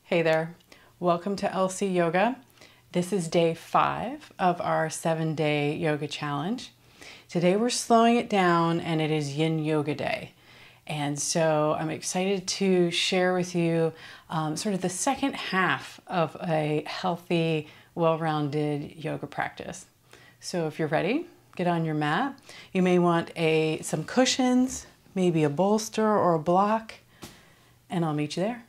Hey there, welcome to LC Yoga. This is day 5 of our 7-day yoga challenge. Today we're slowing it down and it is Yin Yoga day. And so I'm excited to share with you sort of the second half of a healthy, well-rounded yoga practice. So if you're ready, get on your mat. You may want some cushions, maybe a bolster or a block, and I'll meet you there.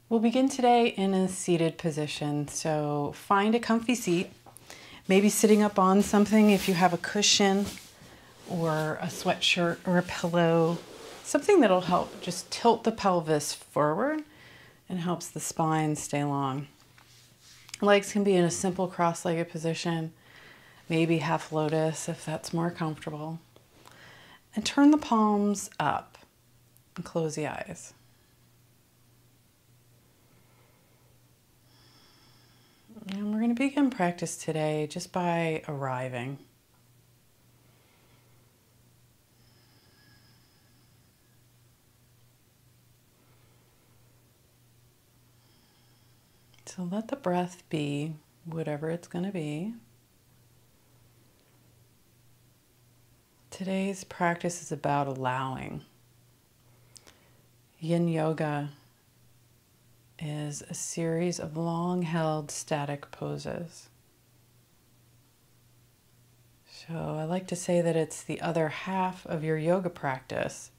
We'll begin today in a seated position, so find a comfy seat, maybe sitting up on something if you have a cushion or a sweatshirt or a pillow, something that'll help just tilt the pelvis forward and helps the spine stay long. Legs can be in a simple cross-legged position, maybe half lotus if that's more comfortable. And turn the palms up and close the eyes. And we're going to begin practice today just by arriving. So let the breath be whatever it's going to be. Today's practice is about allowing. Yin Yoga is a series of long-held static poses. So I like to say that it's the other half of your yoga practice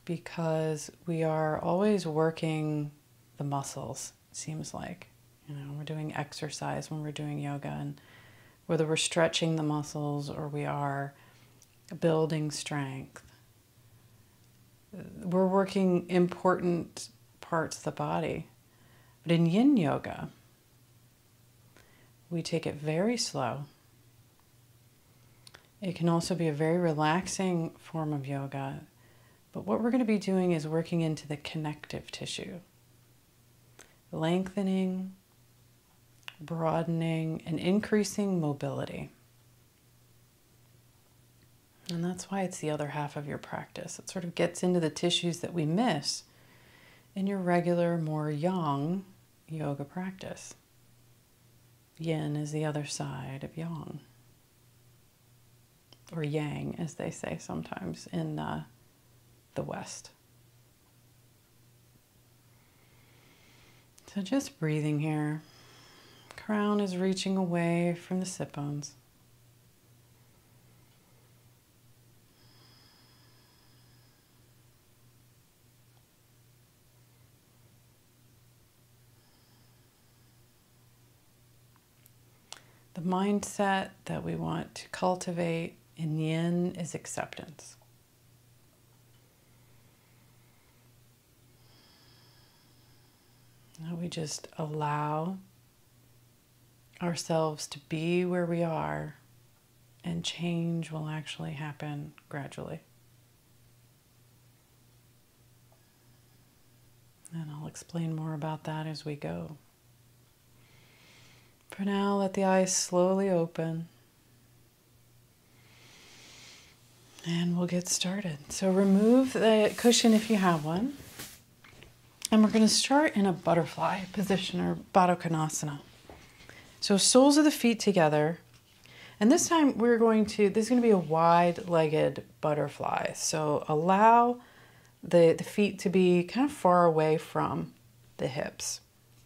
because we are always working the muscles, it seems like. We're doing exercise when we're doing yoga, and whether we're stretching the muscles or we are building strength, we're working important parts of the body. But in Yin Yoga, we take it very slow. It can also be a very relaxing form of yoga, but what we're going to be doing is working into the connective tissue, lengthening, broadening, and increasing mobility. And that's why it's the other half of your practice. It sort of gets into the tissues that we miss in your regular, more yang yoga practice. Yin is the other side of yang, or yang, as they say sometimes in the West. So just breathing here. Crown is reaching away from the sit bones. The mindset that we want to cultivate in Yin is acceptance. Now we just allow ourselves to be where we are, and change will actually happen gradually. And I'll explain more about that as we go. For now, let the eyes slowly open and we'll get started. So remove the cushion if you have one. And we're going to start in a butterfly position, or Baddha Konasana. So soles of the feet together. And this time this is going to be a wide-legged butterfly. So allow the feet to be kind of far away from the hips.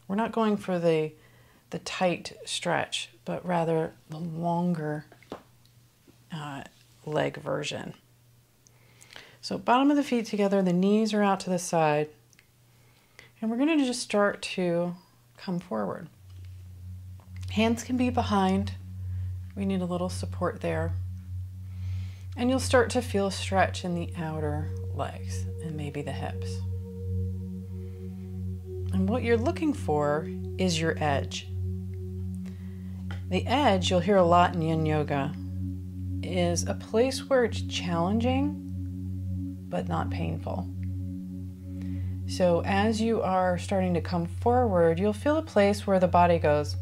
We're not going for the tight stretch, but rather the longer leg version. So bottom of the feet together, the knees are out to the side, and we're going to just start to come forward. Hands can be behind. We need a little support there. And you'll start to feel a stretch in the outer legs and maybe the hips. And what you're looking for is your edge. The edge, you'll hear a lot in Yin Yoga, is a place where it's challenging but not painful. So as you are starting to come forward, you'll feel a place where the body goes,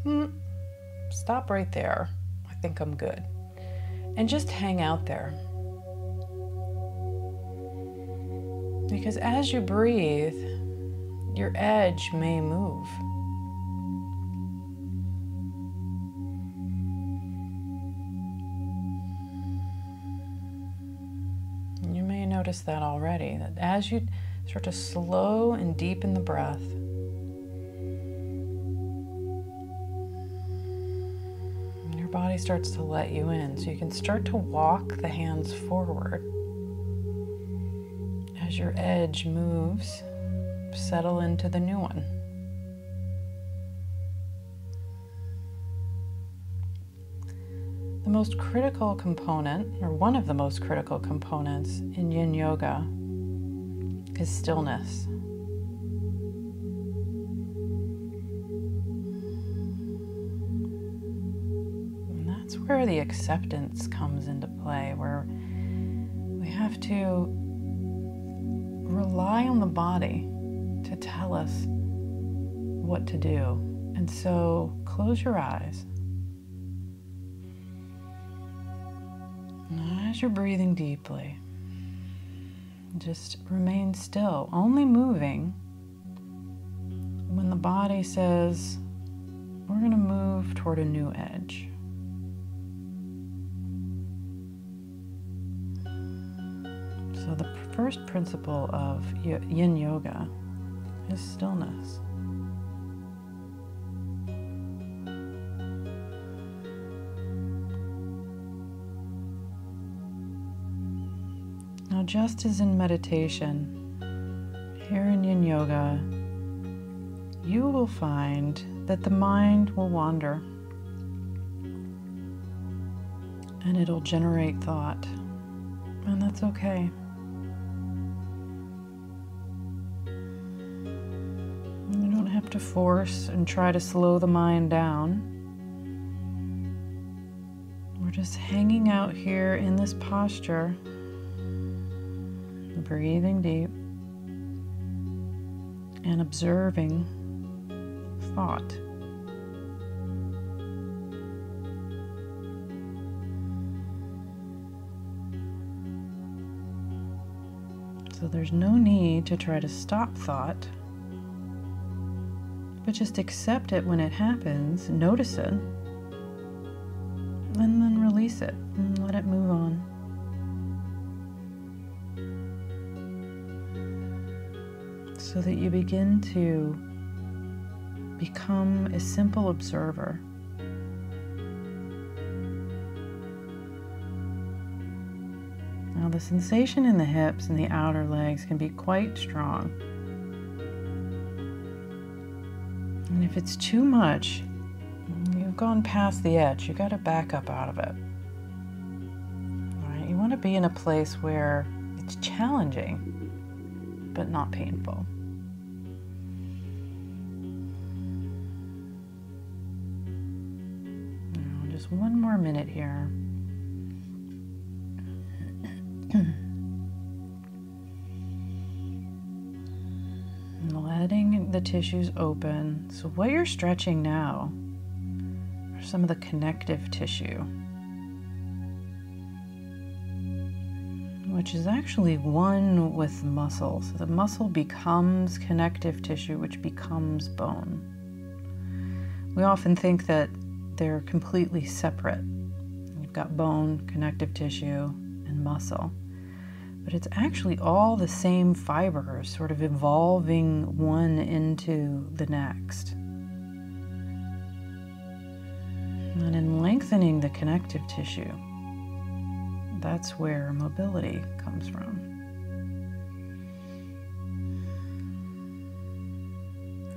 stop right there. I think I'm good. And just hang out there. Because as you breathe, your edge may move. You may notice that already, that as you start to slow and deepen the breath, your body starts to let you in. So you can start to walk the hands forward. As your edge moves, settle into the new one. The most critical component, or one of the most critical components in Yin Yoga, is stillness. And that's where the acceptance comes into play, where we have to rely on the body to tell us what to do. And so close your eyes. And as you're breathing deeply, just remain still, only moving when the body says, we're going to move toward a new edge. So the first principle of Yin Yoga is stillness. Now, just as in meditation, here in Yin Yoga, you will find that the mind will wander and it'll generate thought, and that's okay. You don't have to force and try to slow the mind down. We're just hanging out here in this posture, breathing deep and observing thought. So there's no need to try to stop thought, but just accept it when it happens, notice it, and then release it and let it move on. So that you begin to become a simple observer. Now, the sensation in the hips and the outer legs can be quite strong. And if it's too much, you've gone past the edge, you've got to back up out of it. All right? You want to be in a place where it's challenging, but not painful. Now, just one more minute here. And letting the tissues open. So what you're stretching now are some of the connective tissue, which is actually one with muscle. So the muscle becomes connective tissue, which becomes bone. We often think that they're completely separate. You've got bone, connective tissue, and muscle. But it's actually all the same fibers, sort of evolving one into the next. And in lengthening the connective tissue, that's where mobility comes from.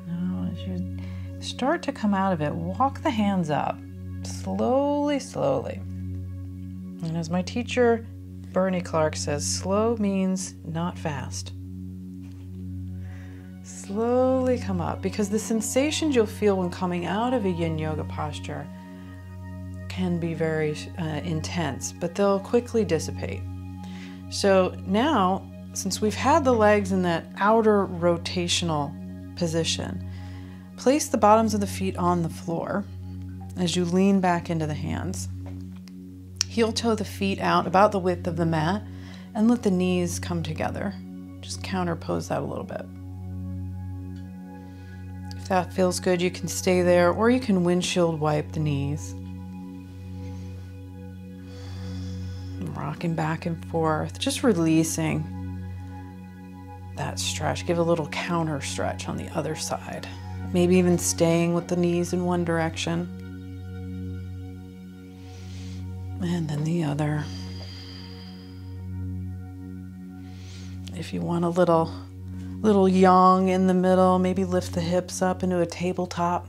Now, as you start to come out of it, walk the hands up, slowly, slowly. And as my teacher, Bernie Clark, says, slow means not fast. Slowly come up, because the sensations you'll feel when coming out of a Yin Yoga posture can be very intense, but they'll quickly dissipate. So now, since we've had the legs in that outer rotational position, place the bottoms of the feet on the floor as you lean back into the hands. Heel toe the feet out about the width of the mat and let the knees come together. Just counterpose that a little bit. If that feels good, you can stay there, or you can windshield wipe the knees. Rocking back and forth, just releasing that stretch. Give a little counter stretch on the other side. Maybe even staying with the knees in one direction. And then the other. If you want a little yang in the middle, maybe lift the hips up into a tabletop.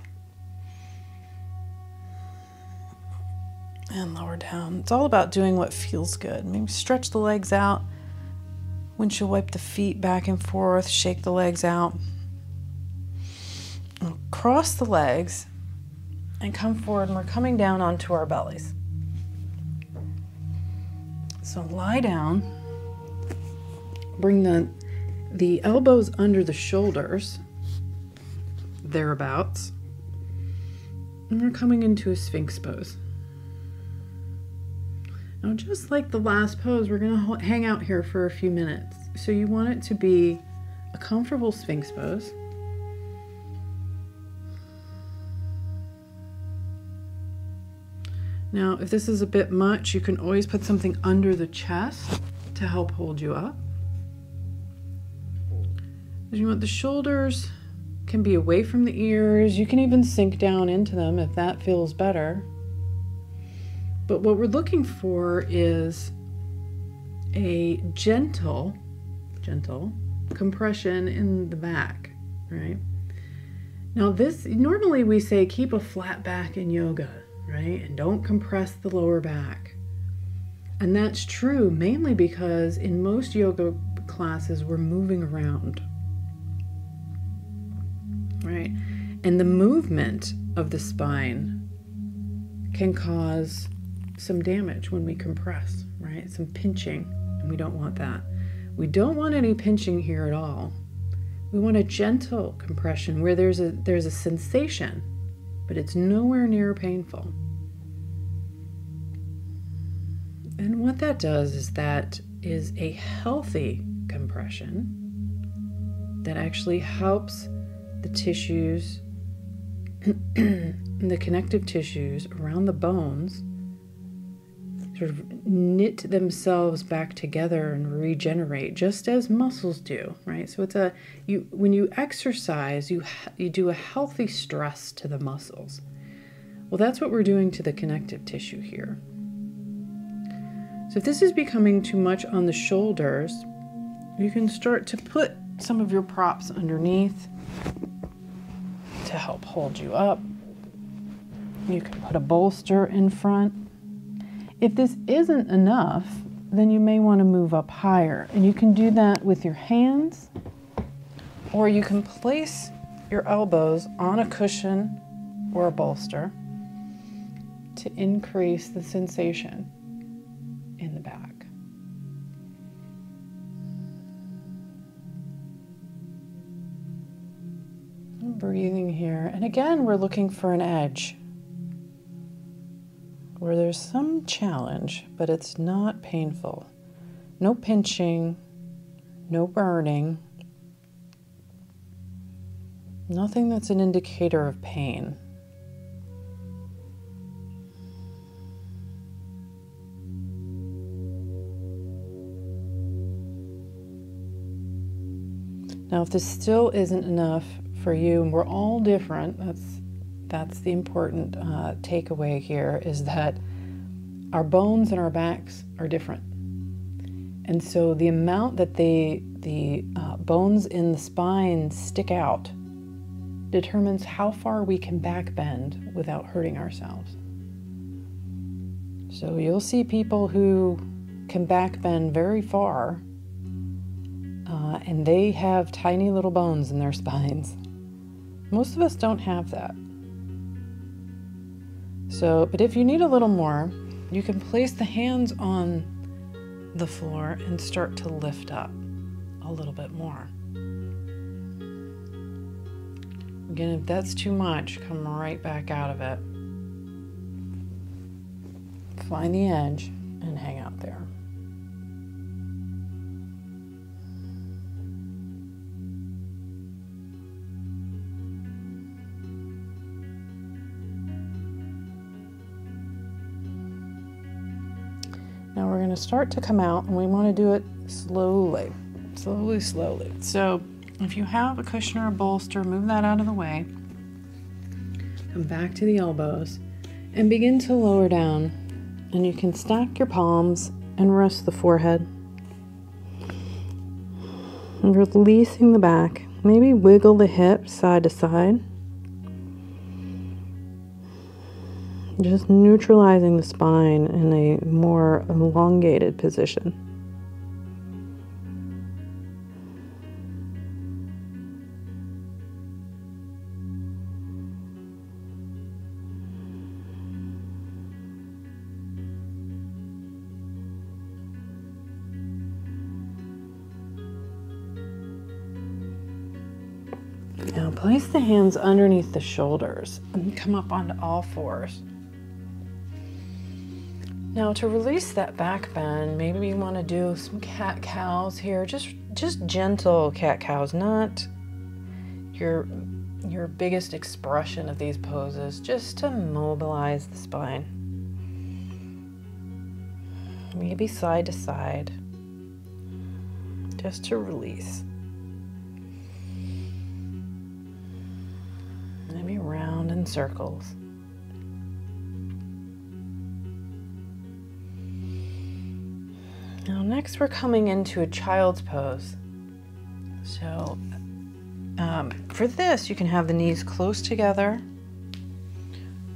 And lower down. It's all about doing what feels good. Maybe stretch the legs out. Windshield wipe the feet back and forth, shake the legs out. Cross the legs and come forward, and we're coming down onto our bellies. So lie down, bring the elbows under the shoulders, thereabouts, and we're coming into a Sphinx pose. Now, just like the last pose, we're going to hang out here for a few minutes. So you want it to be a comfortable Sphinx pose. Now, if this is a bit much, you can always put something under the chest to help hold you up. You want the shoulders can be away from the ears. You can even sink down into them if that feels better. But what we're looking for is a gentle compression in the back, right? Now this, normally we say keep a flat back in yoga, right? And don't compress the lower back. And that's true mainly because in most yoga classes we're moving around, right? And the movement of the spine can cause some damage when we compress, right? Some pinching, and we don't want that. We don't want any pinching here at all. We want a gentle compression where there's a sensation, but it's nowhere near painful. And what that does is that is a healthy compression that actually helps the tissues, the connective tissues around the bones sort of knit themselves back together and regenerate, just as muscles do, right? So it's when you exercise, you do a healthy stress to the muscles. Well, that's what we're doing to the connective tissue here. So if this is becoming too much on the shoulders, you can start to put some of your props underneath to help hold you up. You can put a bolster in front. If this isn't enough, then you may want to move up higher. And you can do that with your hands, or you can place your elbows on a cushion or a bolster to increase the sensation in the back. Breathing here. And again, we're looking for an edge where there's some challenge, but it's not painful. No pinching, no burning, nothing that's an indicator of pain. Now, if this still isn't enough for you, and we're all different, that's the important takeaway here, is that our bones and our backs are different. And so the amount that the bones in the spine stick out determines how far we can back bend without hurting ourselves. So you'll see people who can back bend very far, and they have tiny little bones in their spines. Most of us don't have that. So, but if you need a little more, you can place the hands on the floor and start to lift up a little bit more. Again, if that's too much, come right back out of it. Find the edge and hang out there. Now we're going to start to come out, and we want to do it slowly, slowly, slowly. So if you have a cushion or a bolster, move that out of the way. Come back to the elbows and begin to lower down. And you can stack your palms and rest the forehead. And releasing the back. Maybe wiggle the hips side to side. Just neutralizing the spine in a more elongated position. Now place the hands underneath the shoulders and come up onto all fours. Now to release that back bend, maybe you want to do some cat-cows here, just gentle cat-cows, not your biggest expression of these poses, just to mobilize the spine. Maybe side to side, just to release. Maybe round in circles. Now next we're coming into a child's pose. So for this you can have the knees close together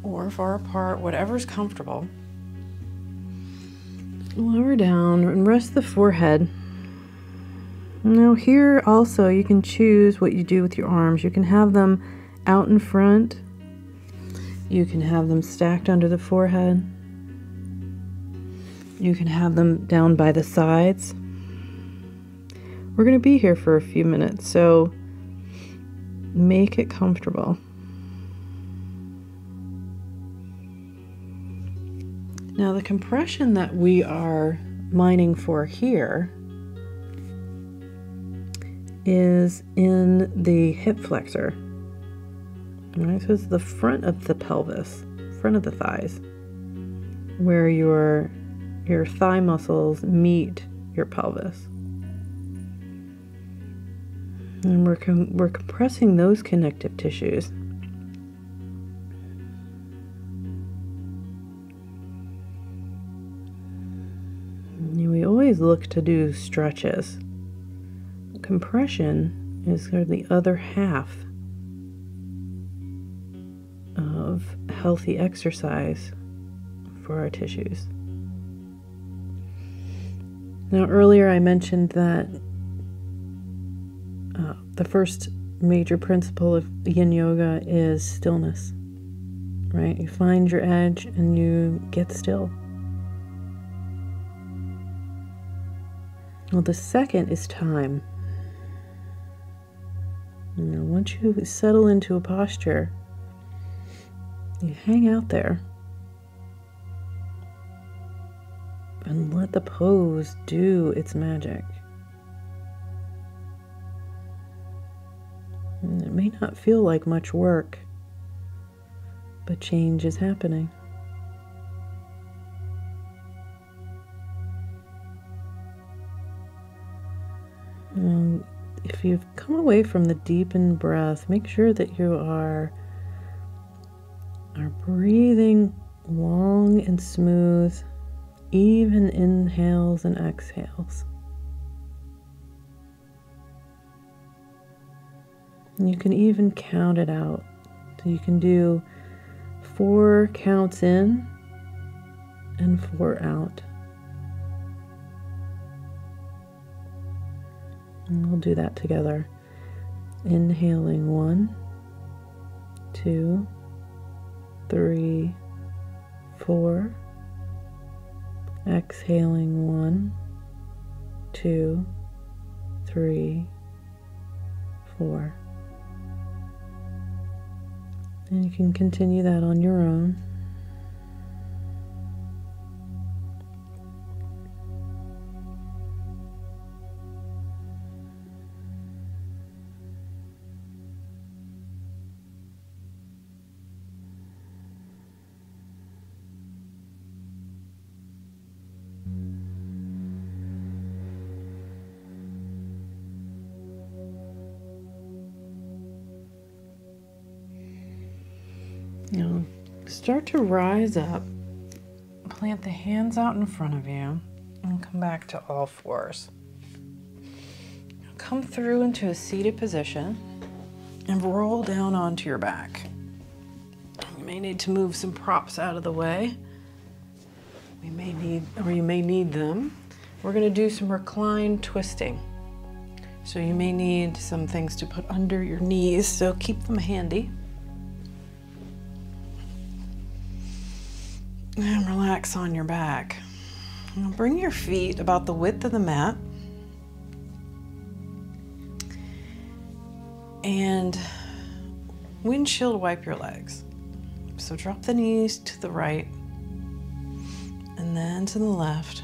or far apart, whatever's comfortable. Lower down and rest the forehead. Now here also you can choose what you do with your arms. You can have them out in front. You can have them stacked under the forehead. You can have them down by the sides. We're going to be here for a few minutes, so make it comfortable. Now the compression that we are mining for here is in the hip flexor. All right, so it's the front of the pelvis, front of the thighs, where your thigh muscles meet your pelvis. And we're compressing those connective tissues. And we always look to do stretches. Compression is sort of the other half of healthy exercise for our tissues. Now earlier I mentioned that the first major principle of Yin Yoga is stillness, right? You find your edge and you get still. Well, the second is time. Now, once you settle into a posture, you hang out there and let the pose do its magic. And it may not feel like much work, but change is happening. If you've come away from the deepened breath, make sure that you are breathing long and smooth, even inhales and exhales. And you can even count it out. So you can do 4 counts in and 4 out. And we'll do that together. Inhaling 1, 2, 3, 4. Exhaling 1, 2, 3, 4. And you can continue that on your own. Now, start to rise up, plant the hands out in front of you, and come back to all fours. Now come through into a seated position and roll down onto your back. You may need to move some props out of the way. You may need them. We're going to do some recline twisting. So you may need some things to put under your knees, so keep them handy. And relax on your back. Now bring your feet about the width of the mat. And windshield wipe your legs. So drop the knees to the right and then to the left.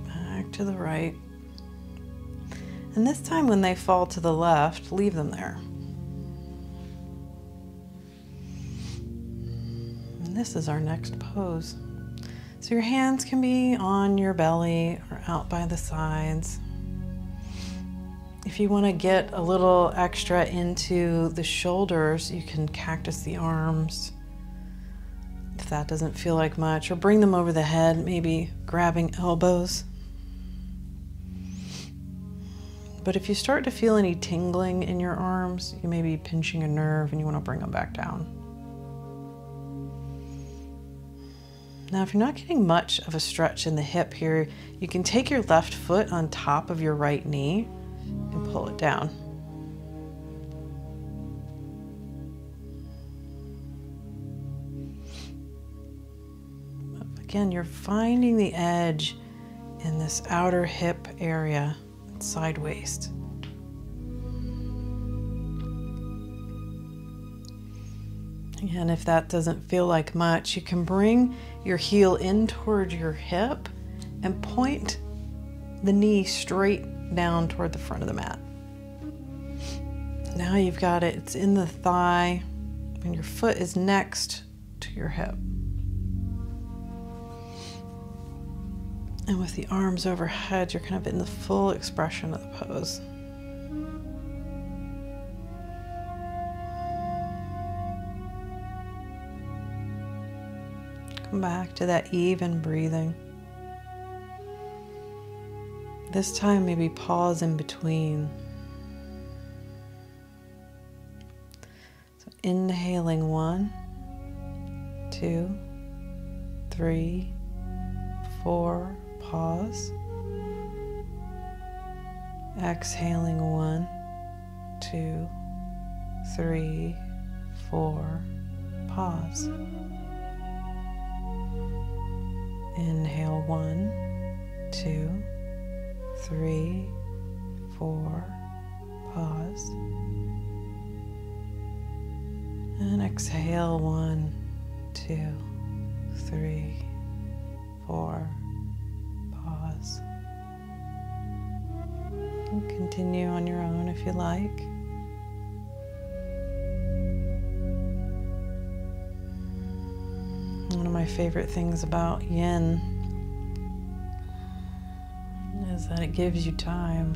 Back to the right. And this time when they fall to the left, leave them there. This is our next pose. So your hands can be on your belly or out by the sides. If you want to get a little extra into the shoulders, you can cactus the arms if that doesn't feel like much, or bring them over the head, maybe grabbing elbows. But if you start to feel any tingling in your arms, you may be pinching a nerve and you want to bring them back down. Now, if you're not getting much of a stretch in the hip here, you can take your left foot on top of your right knee and pull it down. Again, you're finding the edge in this outer hip area, side waist. And if that doesn't feel like much, you can bring your heel in toward your hip and point the knee straight down toward the front of the mat. Now you've got it, it's in the thigh, and your foot is next to your hip. And with the arms overhead, you're kind of in the full expression of the pose. Come back to that even breathing. This time, maybe pause in between. So inhaling 1, 2, 3, 4, pause. Exhaling 1, 2, 3, 4, pause. Inhale 1, 2, 3, 4, pause. And exhale 1, 2, 3, 4, pause. And continue on your own if you like. One of my favorite things about Yin is that it gives you time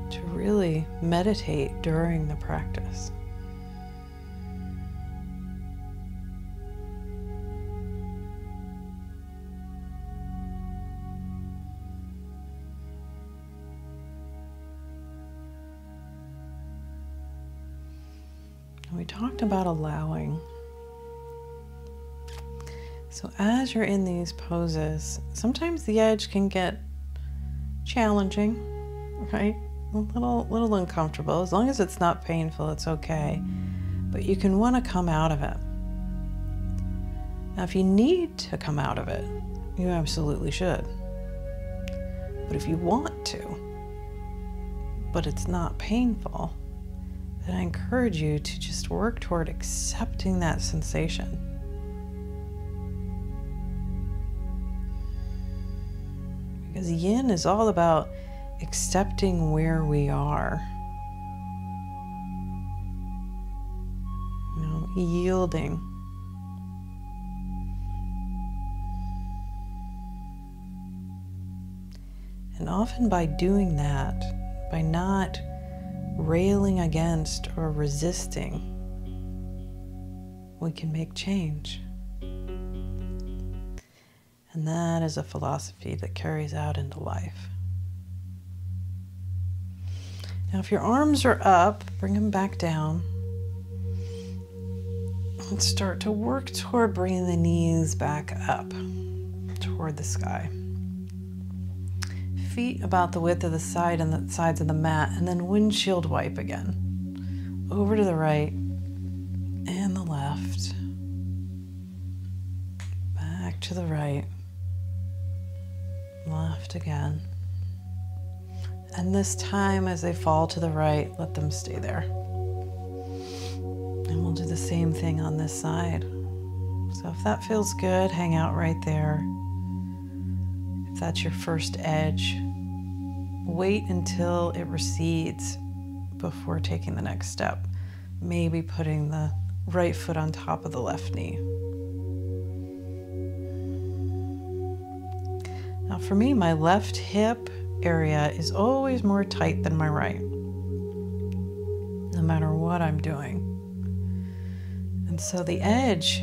to really meditate during the practice. We talked about allowing. So as you're in these poses, sometimes the edge can get challenging, right? A little uncomfortable. As long as it's not painful, it's okay. but you can want to come out of it. Now, if you need to come out of it, you absolutely should. But if you want to, but it's not painful, then I encourage you to just work toward accepting that sensation. Because Yin is all about accepting where we are. Yielding. And often by doing that, by not railing against or resisting, we can make change. And that is a philosophy that carries out into life. Now, if your arms are up, bring them back down. And start to work toward bringing the knees back up toward the sky. Feet about the width of the side and the sides of the mat, and then windshield wipe again. Over to the right and the left. Back to the right. Left again. And this time, as they fall to the right, let them stay there. And we'll do the same thing on this side. So if that feels good, hang out right there. If that's your first edge, wait until it recedes before taking the next step. Maybe putting the right foot on top of the left knee. Now for me, my left hip area is always more tight than my right, no matter what I'm doing. And so the edge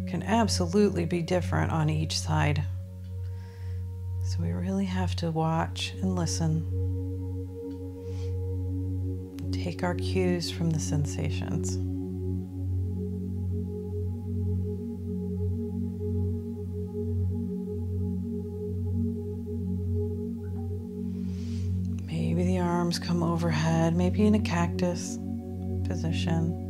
can absolutely be different on each side. So we really have to watch and listen. Take our cues from the sensations. Maybe the arms come overhead, maybe in a cactus position.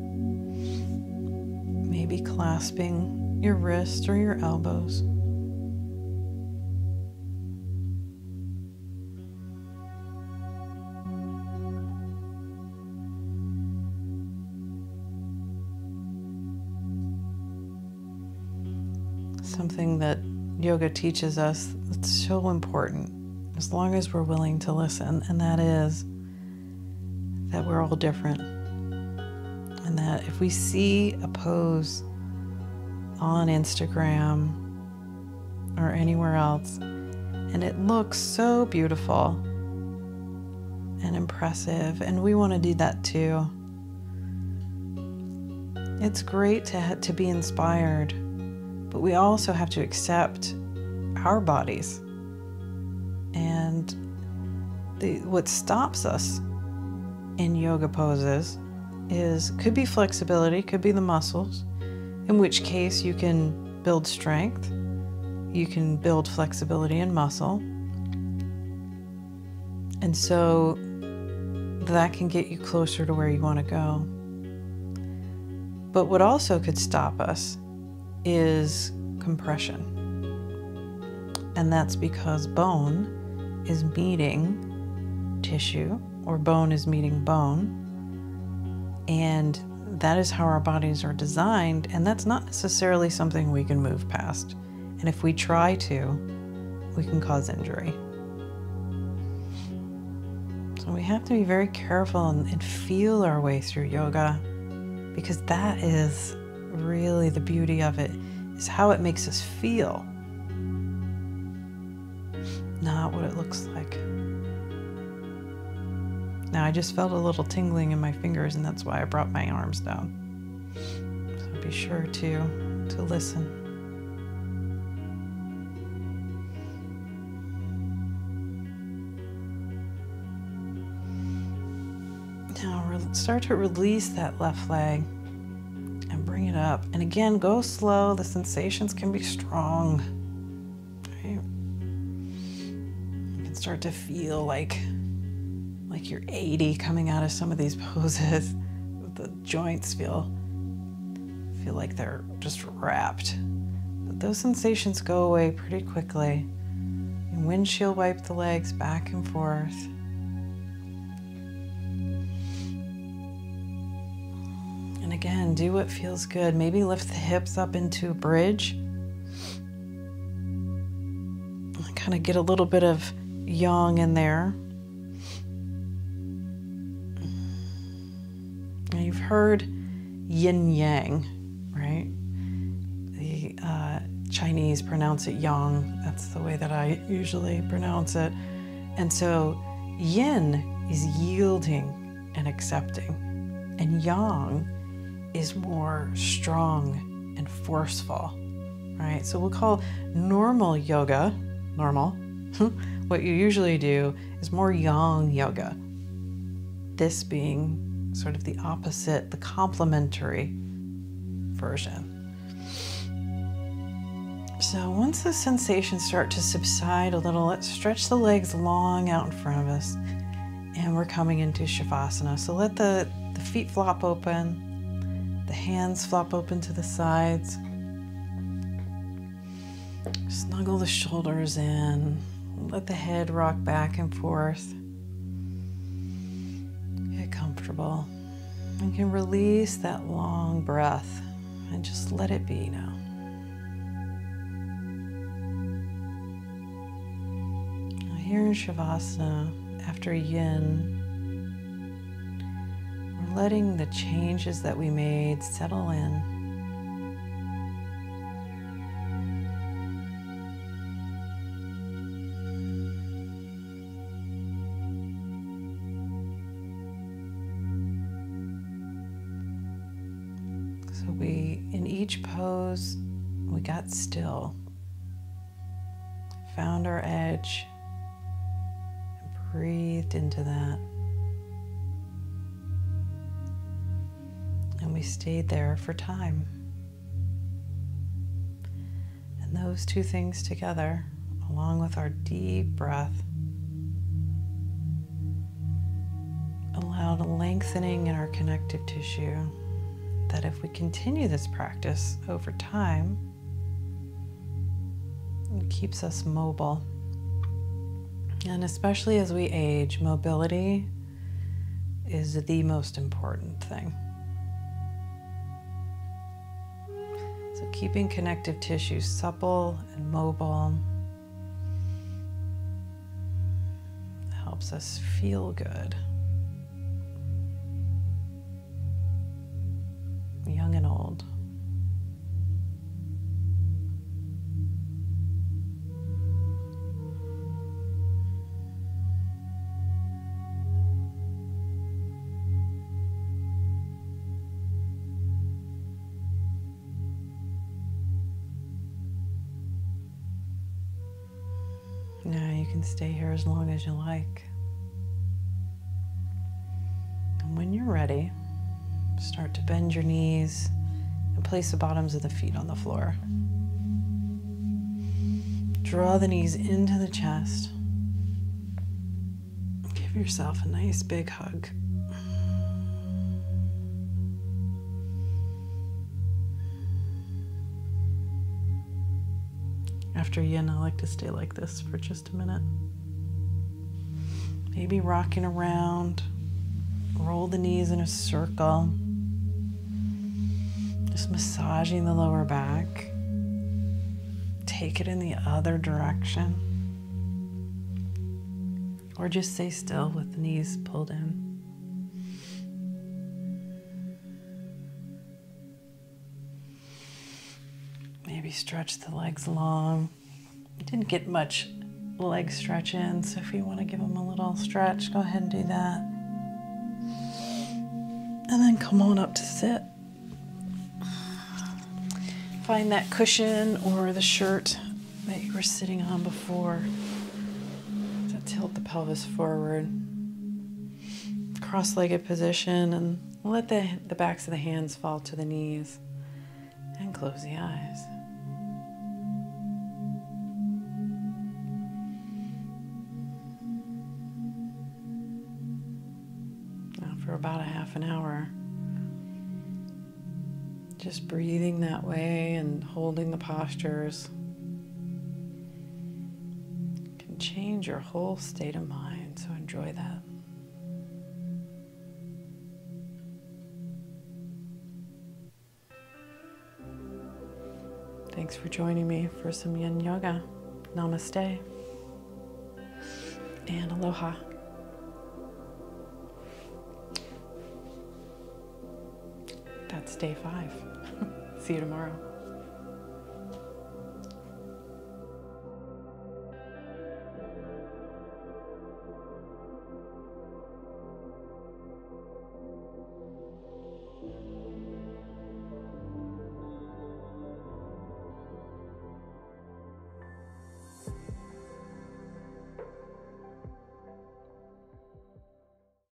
Maybe clasping your wrists or your elbows. Something that yoga teaches us that's so important, as long as we're willing to listen, and that is that we're all different. And that if we see a pose on Instagram or anywhere else, and it looks so beautiful and impressive, and we want to do that too, it's great to be inspired, but we also have to accept our bodies. And what stops us in yoga poses could be flexibility, could be the muscles, in which case you can build strength, you can build flexibility and muscle. And so that can get you closer to where you want to go. But what also could stop us is compression. And that's because bone is meeting tissue, or bone is meeting bone. And that is how our bodies are designed, and that's not necessarily something we can move past. And if we try to, we can cause injury. So we have to be very careful and feel our way through yoga, because that is really the beauty of it, is how it makes us feel, not what it looks like. Now I just felt a little tingling in my fingers, and that's why I brought my arms down. So be sure to listen. Now start to release that left leg and bring it up. And again, go slow. The sensations can be strong. Right? You can start to feel like you're 80 coming out of some of these poses. The joints feel feel like they're just wrapped. But those sensations go away pretty quickly. And windshield wipe the legs back and forth. And again, do what feels good. Maybe lift the hips up into a bridge. Kind of get a little bit of yang in there. Now you've heard yin yang, right? The Chinese pronounce it yang. That's the way that I usually pronounce it. And so yin is yielding and accepting, and yang is more strong and forceful, right? So we'll call normal yoga, normal. What you usually do is more yang yoga. This being sort of the opposite, the complementary version. So once the sensations start to subside a little, let's stretch the legs long out in front of us. And we're coming into Shavasana. So let the feet flop open. The hands flop open to the sides. Snuggle the shoulders in. Let the head rock back and forth. Get comfortable. You can release that long breath and just let it be now. Here in Shavasana, after Yin, we're letting the changes that we made settle in. So in each pose, we got still, found our edge, breathed into that. And we stayed there for time. And those two things together, along with our deep breath, allowed a lengthening in our connective tissue that if we continue this practice over time, it keeps us mobile. And especially as we age, mobility is the most important thing. So keeping connective tissue supple and mobile helps us feel good, young and old. Now you can stay here as long as you like. And when you're ready, start to bend your knees and place the bottoms of the feet on the floor. Draw the knees into the chest. Give yourself a nice big hug. After Yin, I like to stay like this for just a minute. Maybe rocking around, roll the knees in a circle, just massaging the lower back. Take it in the other direction. Or just stay still with the knees pulled in. Maybe stretch the legs long. Didn't get much leg stretch in, so if you want to give them a little stretch, go ahead and do that. And then come on up to sit. Find that cushion or the shirt that you were sitting on before. To tilt the pelvis forward. Cross-legged position, and let the backs of the hands fall to the knees. And close the eyes. Now for about a half an hour, Just breathing that way and holding the postures can change your whole state of mind, so enjoy that. Thanks for joining me for some Yin Yoga. Namaste and aloha. That's day 5. See you tomorrow.